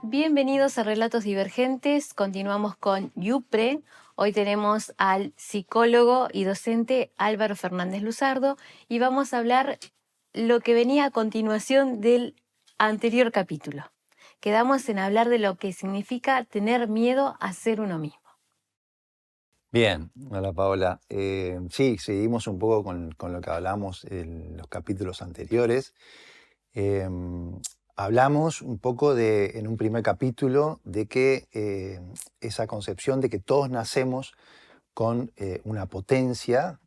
Bienvenidos a Relatos Divergentes. Continuamos con Yupre. Hoy tenemos al psicólogo y docente Álvaro Fernández Luzardo y vamos a hablar lo que venía a continuación del anterior capítulo. Quedamos en hablar de lo que significa tener miedo a ser uno mismo. Bien, hola Paola. Sí, seguimos un poco con lo que hablamos en los capítulos anteriores. Hablamos un poco en un primer capítulo de que esa concepción de que todos nacemos con una potencia,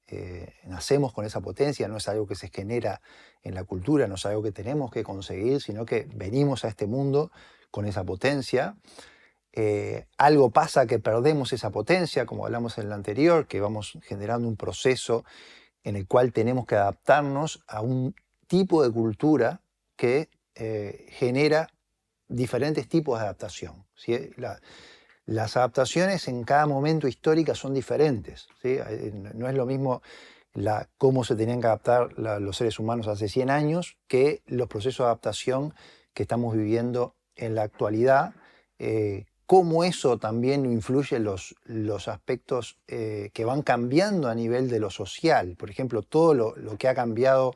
nacemos con esa potencia, no es algo que se genera en la cultura, no es algo que tenemos que conseguir, sino que venimos a este mundo con esa potencia. Algo pasa que perdemos esa potencia, como hablamos en el anterior, que vamos generando un proceso en el cual tenemos que adaptarnos a un tipo de cultura que genera diferentes tipos de adaptación, ¿sí? Las adaptaciones en cada momento histórico son diferentes, ¿sí? No es lo mismo cómo se tenían que adaptar los seres humanos hace 100 años que los procesos de adaptación que estamos viviendo en la actualidad. Cómo eso también influye los aspectos que van cambiando a nivel de lo social. Por ejemplo, todo lo que ha cambiado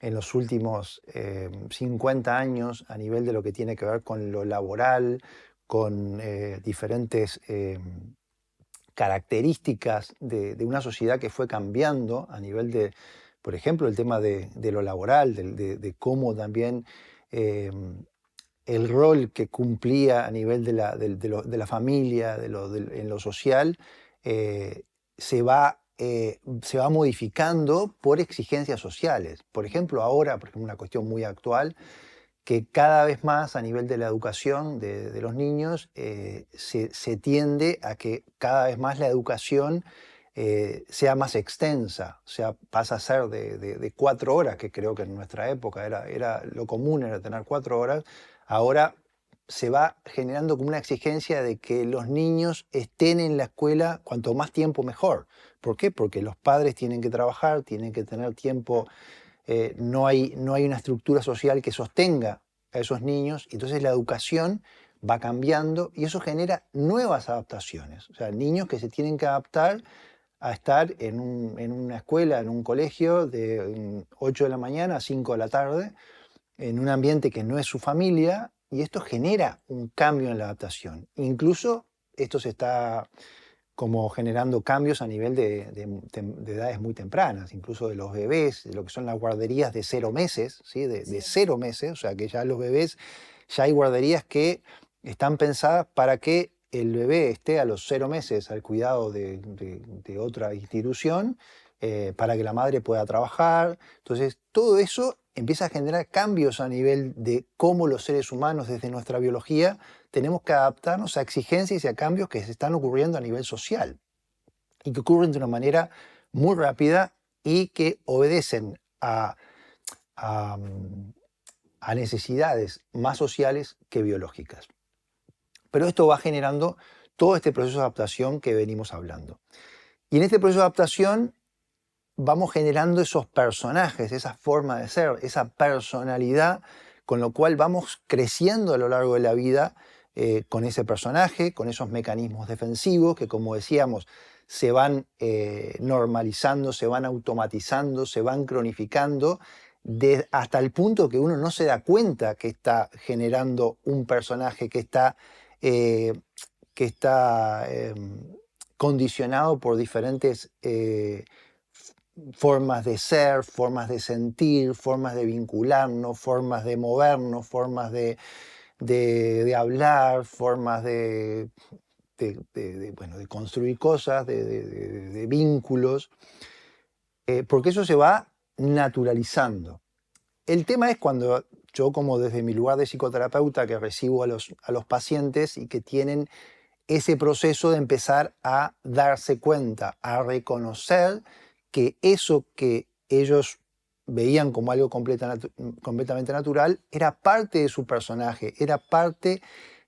en los últimos 50 años a nivel de lo que tiene que ver con lo laboral, con diferentes características de una sociedad que fue cambiando a nivel de, por ejemplo, el tema de lo laboral, de cómo también eh, el rol que cumplía a nivel de la familia, en lo social, eh, se va modificando por exigencias sociales. Por ejemplo, ahora, por ejemplo, una cuestión muy actual, que cada vez más a nivel de la educación de los niños se tiende a que cada vez más la educación sea más extensa, o sea, pasa a ser de 4 horas, que creo que en nuestra época era lo común, era tener 4 horas. Ahora se va generando como una exigencia de que los niños estén en la escuela cuanto más tiempo mejor. ¿Por qué? Porque los padres tienen que trabajar, tienen que tener tiempo, no hay una estructura social que sostenga a esos niños, y entonces la educación va cambiando y eso genera nuevas adaptaciones. O sea, niños que se tienen que adaptar a estar en una escuela, en un colegio, de 8 de la mañana a 5 de la tarde, en un ambiente que no es su familia, y esto genera un cambio en la adaptación. Incluso esto se está como generando cambios a nivel de edades muy tempranas, incluso de los bebés, de lo que son las guarderías de 0 meses, ¿sí? De 0 meses, o sea que ya los bebés, ya hay guarderías que están pensadas para que el bebé esté a los 0 meses al cuidado de otra institución, para que la madre pueda trabajar. Entonces, todo eso empieza a generar cambios a nivel de cómo los seres humanos, desde nuestra biología, tenemos que adaptarnos a exigencias y a cambios que se están ocurriendo a nivel social y que ocurren de una manera muy rápida y que obedecen a a necesidades más sociales que biológicas. Pero esto va generando todo este proceso de adaptación que venimos hablando. Y en este proceso de adaptación vamos generando esos personajes, esa forma de ser, esa personalidad, con lo cual vamos creciendo a lo largo de la vida con ese personaje, con esos mecanismos defensivos que, como decíamos, se van normalizando, se van automatizando, se van cronificando, hasta el punto que uno no se da cuenta que está generando un personaje eh, que está condicionado por diferentes formas de ser, formas de sentir, formas de vincularnos, formas de movernos, formas de hablar, formas bueno, de construir cosas, de vínculos, porque eso se va naturalizando. El tema es cuando yo, como desde mi lugar de psicoterapeuta, que recibo a los pacientes y que tienen ese proceso de empezar a darse cuenta, a reconocer que eso que ellos veían como algo completamente natural era parte de su personaje, era parte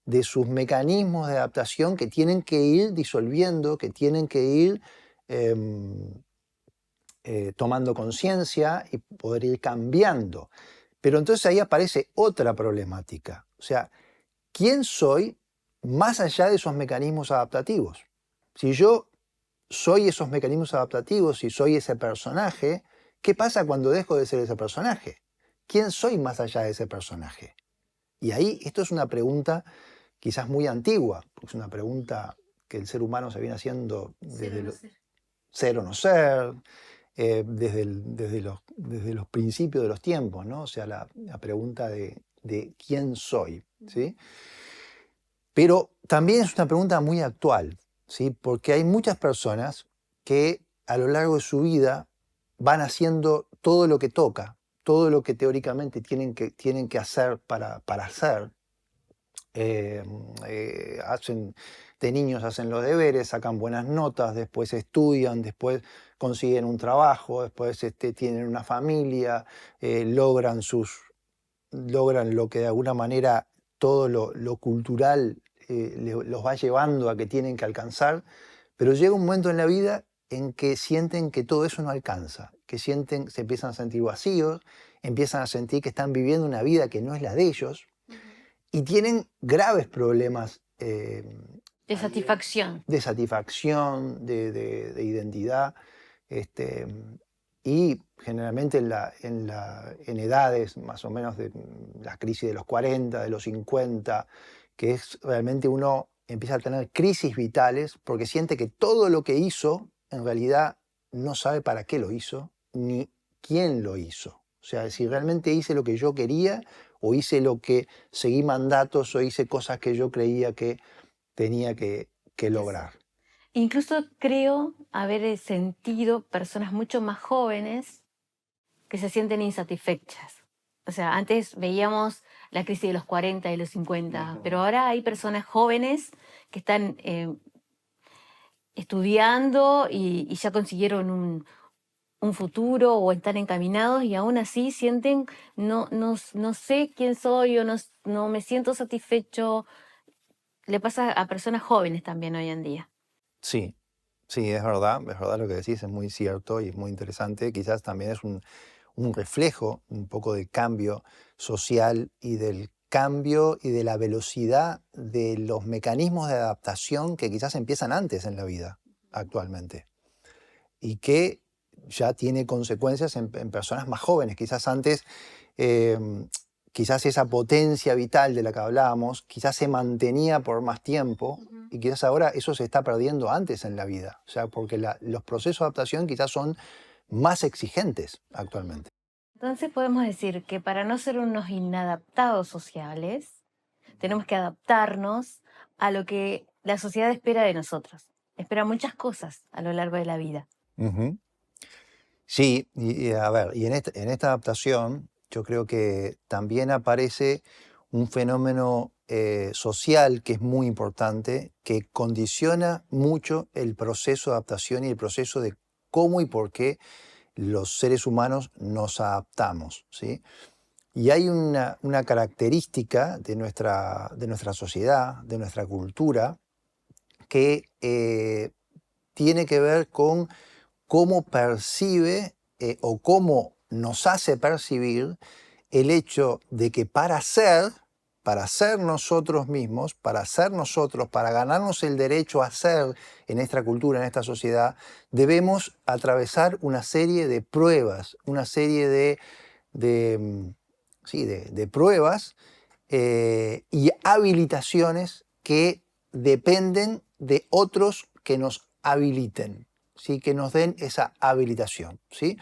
de sus mecanismos de adaptación que tienen que ir disolviendo, que tienen que ir em, tomando conciencia y poder ir cambiando. Pero entonces ahí aparece otra problemática. O sea, quién soy más allá de esos mecanismos adaptativos. Si yo soy esos mecanismos adaptativos, si soy ese personaje, ¿qué pasa cuando dejo de ser ese personaje? ¿Quién soy más allá de ese personaje? Y ahí esto es una pregunta quizás muy antigua, porque es una pregunta que el ser humano se viene haciendo desde ser o no ser, desde los principios de los tiempos, ¿no? O sea, la pregunta de quién soy, ¿sí? Pero también es una pregunta muy actual, ¿sí? Porque hay muchas personas que a lo largo de su vida van haciendo todo lo que toca, todo lo que teóricamente tienen que hacer para hacer. Hacen, de niños hacen los deberes, sacan buenas notas, después estudian, después consiguen un trabajo, después tienen una familia, logran lo que de alguna manera todo lo cultural los va llevando a que tienen que alcanzar, pero llega un momento en la vida en que sienten que todo eso no alcanza, que sienten, se empiezan a sentir vacíos, empiezan a sentir que están viviendo una vida que no es la de ellos y tienen graves problemas De satisfacción. de satisfacción, de identidad. Este, y generalmente en edades más o menos de la crisis de los 40, de los 50, que es realmente uno empieza a tener crisis vitales porque siente que todo lo que hizo en realidad no sabe para qué lo hizo ni quién lo hizo. O sea, si realmente hice lo que yo quería o hice lo que seguí mandatos o hice cosas que yo creía que tenía que lograr. Incluso creo haber sentido personas mucho más jóvenes que se sienten insatisfechas. O sea, antes veíamos la crisis de los 40 y los 50, pero ahora hay personas jóvenes que están estudiando y ya consiguieron un futuro o están encaminados y aún así sienten, no sé quién soy o no me siento satisfecho. Le pasa a personas jóvenes también hoy en día. Sí, sí, es verdad lo que decís, es muy cierto y es muy interesante. Quizás también es un reflejo un poco del cambio social y del cambio y de la velocidad de los mecanismos de adaptación que quizás empiezan antes en la vida actualmente y que ya tiene consecuencias en personas más jóvenes. Quizás antes, quizás esa potencia vital de la que hablábamos, quizás se mantenía por más tiempo y quizás ahora eso se está perdiendo antes en la vida. O sea, porque los procesos de adaptación quizás son más exigentes actualmente. Entonces podemos decir que para no ser unos inadaptados sociales, tenemos que adaptarnos a lo que la sociedad espera de nosotros. Espera muchas cosas a lo largo de la vida. Ujú. Sí, y a ver, y en esta adaptación yo creo que también aparece un fenómeno social que es muy importante, que condiciona mucho el proceso de adaptación y el proceso de cómo y por qué los seres humanos nos adaptamos, ¿sí? Y hay una característica de nuestra sociedad, de nuestra cultura, que tiene que ver con cómo percibe o cómo nos hace percibir el hecho de que para ser nosotros mismos, para ser nosotros, para ganarnos el derecho a ser en esta cultura, en esta sociedad, debemos atravesar una serie de pruebas, una serie de, sí, de pruebas y habilitaciones que dependen de otros que nos habiliten, ¿sí? Que nos den esa habilitación, ¿sí?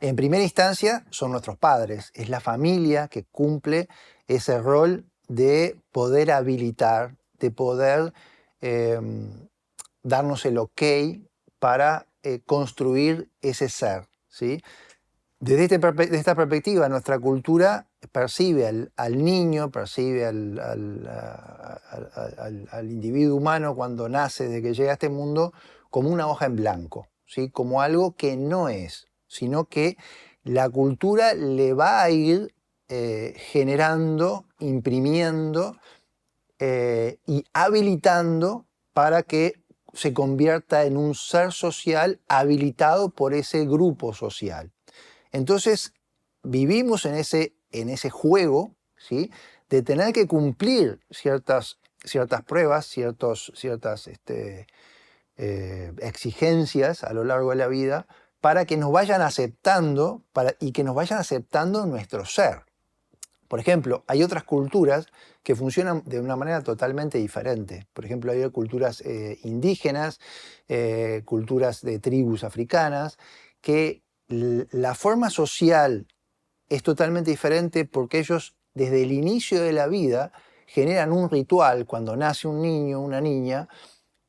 En primera instancia son nuestros padres, es la familia que cumple ese rol de poder habilitar, de poder eh, darnos el ok para construir ese ser, ¿sí? Desde esta perspectiva, nuestra cultura percibe al niño, percibe al individuo humano cuando nace, de que llega a este mundo, como una hoja en blanco, ¿sí? Como algo que no es, sino que la cultura le va a ir generando, imprimiendo y habilitando para que se convierta en un ser social habilitado por ese grupo social. Entonces, vivimos en ese juego, ¿sí? de tener que cumplir ciertas pruebas, ciertas exigencias a lo largo de la vida para que nos vayan aceptando y que nos vayan aceptando nuestro ser. Por ejemplo, hay otras culturas que funcionan de una manera totalmente diferente. Por ejemplo, hay culturas indígenas, culturas de tribus africanas, que la forma social es totalmente diferente porque ellos desde el inicio de la vida generan un ritual cuando nace un niño o una niña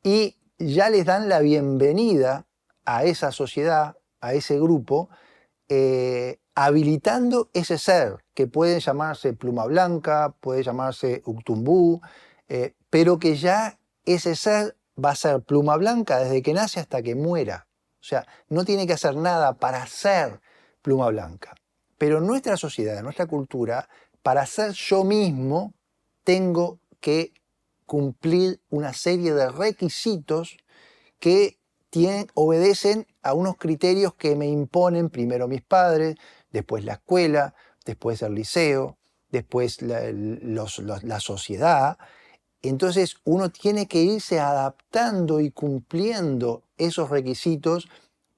y ya les dan la bienvenida a esa sociedad, a ese grupo, habilitando ese ser, que puede llamarse pluma blanca, puede llamarse Uctumbú, pero que ya ese ser va a ser pluma blanca desde que nace hasta que muera. O sea, no tiene que hacer nada para ser pluma blanca. Pero en nuestra sociedad, en nuestra cultura, para ser yo mismo, tengo que cumplir una serie de requisitos que obedecen a unos criterios que me imponen primero mis padres, después la escuela, después el liceo, después la sociedad. Entonces uno tiene que irse adaptando y cumpliendo esos requisitos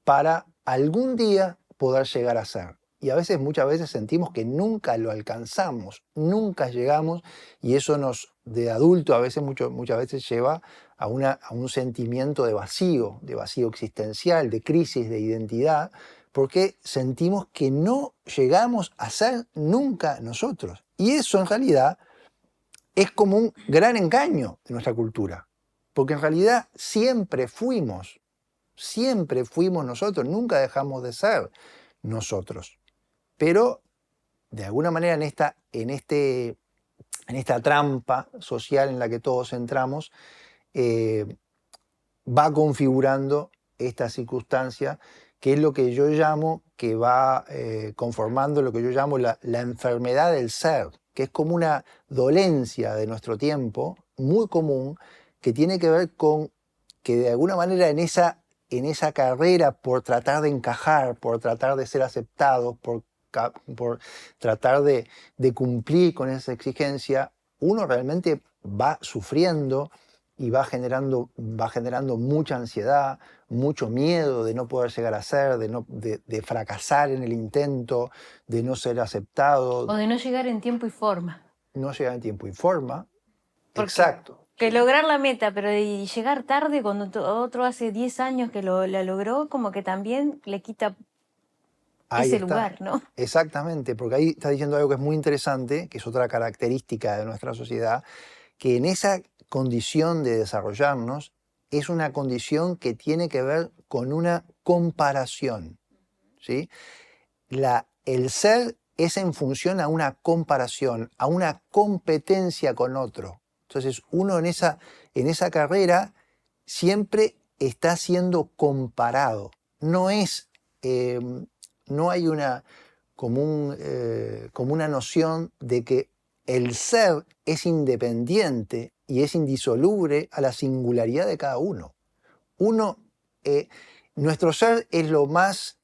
para algún día poder llegar a ser. Y a veces, muchas veces sentimos que nunca lo alcanzamos, nunca llegamos, y eso de adulto, a veces, muchas veces lleva a un sentimiento de vacío existencial, de crisis de identidad, porque sentimos que no llegamos a ser nunca nosotros. Y eso en realidad es como un gran engaño de nuestra cultura, porque en realidad siempre fuimos nosotros, nunca dejamos de ser nosotros. Pero de alguna manera en esta trampa social en la que todos entramos, va configurando esta circunstancia que es lo que yo llamo, que va conformando lo que yo llamo la enfermedad del ser, que es como una dolencia de nuestro tiempo, muy común, que tiene que ver con que de alguna manera en esa carrera por tratar de encajar, por tratar de ser aceptados, por tratar de cumplir con esa exigencia, uno realmente va sufriendo y va generando mucha ansiedad, mucho miedo de no poder llegar a ser, de fracasar en el intento, de no ser aceptado. O de no llegar en tiempo y forma. No llegar en tiempo y forma. Porque Exacto. que lograr la meta, pero de llegar tarde cuando otro hace 10 años que la logró, como que también le quita Ahí ese está. lugar, ¿no? Exactamente, porque ahí está diciendo algo que es muy interesante, que es otra característica de nuestra sociedad, que en esa condición de desarrollarnos es una condición que tiene que ver con una comparación, ¿sí? El ser es en función a una comparación, a una competencia con otro. Entonces uno en esa carrera siempre está siendo comparado. No hay como una noción de que el ser es independiente y es indisoluble a la singularidad de cada uno. Nuestro ser es lo más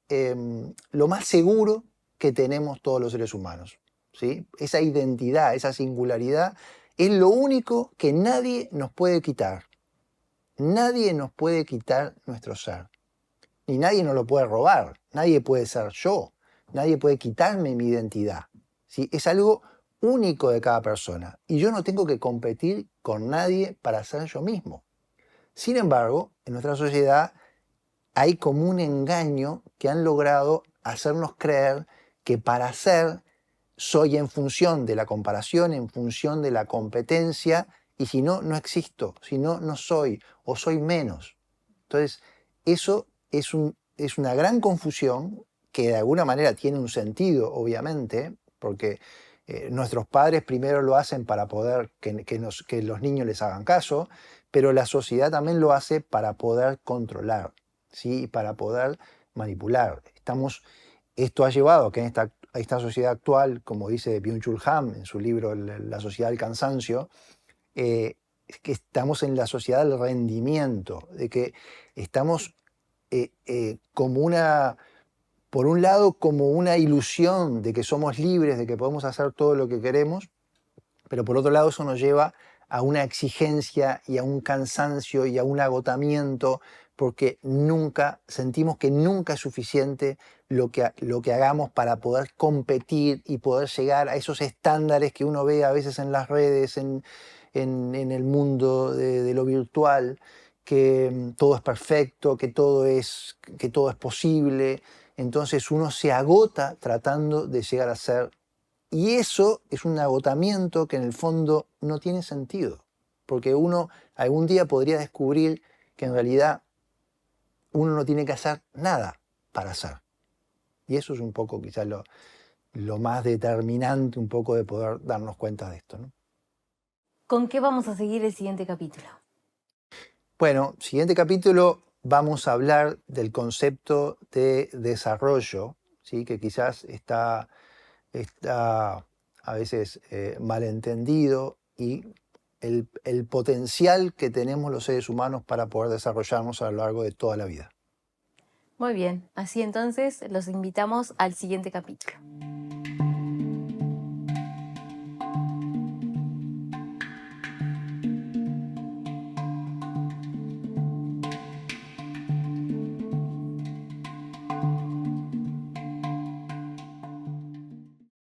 seguro que tenemos todos los seres humanos, ¿sí? Esa identidad, esa singularidad es lo único que nadie nos puede quitar. Nadie nos puede quitar nuestro ser. Ni nadie nos lo puede robar. Nadie puede ser yo. Nadie puede quitarme mi identidad, ¿sí? Es algo único de cada persona. Y yo no tengo que competir con nadie para ser yo mismo. Sin embargo, en nuestra sociedad hay como un engaño que han logrado hacernos creer que para ser soy en función de la comparación, en función de la competencia, y si no, no existo, si no, no soy, o soy menos. Entonces, eso es una gran confusión que de alguna manera tiene un sentido, obviamente, porque nuestros padres primero lo hacen para poder que los niños les hagan caso, pero la sociedad también lo hace para poder controlar, ¿sí? Y para poder manipular. Esto ha llevado a que en esta sociedad actual, como dice Byung-Chul Han en su libro La sociedad del cansancio, que estamos en la sociedad del rendimiento, de que estamos por un lado, como una ilusión de que somos libres, de que podemos hacer todo lo que queremos, Pero por otro lado eso nos lleva a una exigencia y a un cansancio y a un agotamiento, porque sentimos que nunca es suficiente lo que hagamos para poder competir y poder llegar a esos estándares que uno ve a veces en las redes, en el mundo de lo virtual, que todo es perfecto, que todo es posible. Entonces uno se agota tratando de llegar a ser. Y eso es un agotamiento que en el fondo no tiene sentido, porque uno algún día podría descubrir que en realidad uno no tiene que hacer nada para ser. Y eso es un poco quizás lo más determinante un poco de poder darnos cuenta de esto, ¿no? ¿Con qué vamos a seguir el siguiente capítulo? Bueno, siguiente capítulo vamos a hablar del concepto de desarrollo, ¿sí? Que quizás está a veces malentendido, y el potencial que tenemos los seres humanos para poder desarrollarnos a lo largo de toda la vida. Muy bien, así entonces los invitamos al siguiente capítulo.